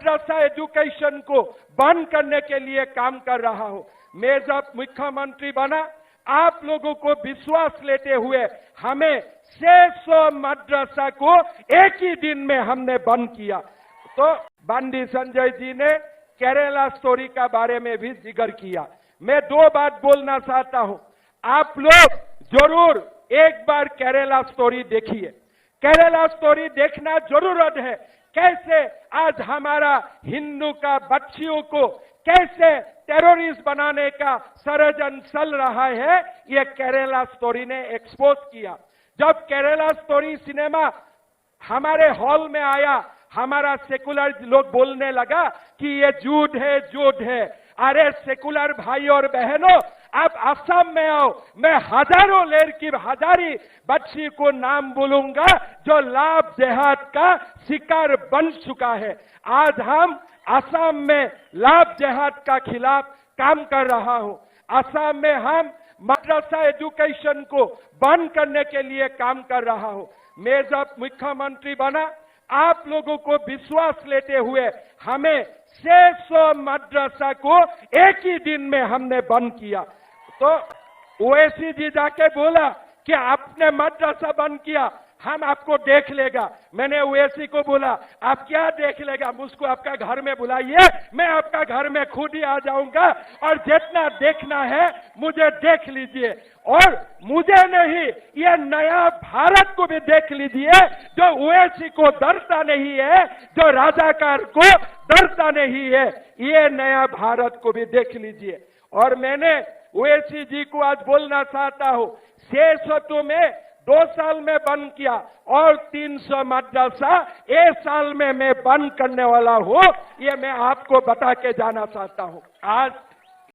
मदरसा education को बंद करने के लिए काम कर रहा हूं। मैं जब मुख्यमंत्री बना, आप लोगों को विश्वास लेते हुए हमें 600 मदरसा को एक ही दिन में हमने बंद किया। तो बंडी संजय जी ने केरला स्टोरी का बारे में भी जिक्र किया। मैं दो बात बोलना चाहता हूं, आप लोग जरूर एक बार केरला स्टोरी देखिए। केरला स्टोरी देखना जरूरत है। कैसे आज हमारा हिंदू का बच्चियों को कैसे टेररिस्ट बनाने का षड्यंत्र चल रहा है, ये केरला स्टोरी ने एक्सपोज किया। जब केरला स्टोरी सिनेमा हमारे हॉल में आया, हमारा सेकुलर लोग बोलने लगा कि ये झूठ है, झूठ है। अरे सेकुलर भाई और बहनों, आप असम में आओ, मैं हजारों लड़की हजारी बच्ची को नाम बोलूंगा जो लाभ जिहाद का शिकार बन चुका है। आज हम असम में लाभ जिहाद का खिलाफ काम कर रहा हूं। असम में हम मदरसा एजुकेशन को बंद करने के लिए काम कर रहा हूं। मैं जब मुख्यमंत्री बना, आप लोगों को विश्वास लेते हुए हमें 600 मदरसा को एक ही दिन में हमने बंद किया। तो ओवैसी जी जाके बोला कि आपने मदरसा बंद किया, हम आपको देख लेगा। मैंने ओवैसी को बोला, आप क्या देख लेगा, मुझको आपका घर में बुलाइए, मैं आपका घर में खुद ही आ जाऊंगा और जितना देखना है मुझे देख लीजिए। और मुझे नहीं, ये नया भारत को भी देख लीजिए, जो ओवैसी को डरता नहीं है, जो राजाकार को डरता नहीं है, ये नया भारत को भी देख लीजिए। और मैंने ओवैसी जी को आज बोलना चाहता हूं, 600 में 2 साल में बंद किया और 300 मदरसा 1 साल में मैं बंद करने वाला हूं, ये मैं आपको बता के जाना चाहता हूं। आज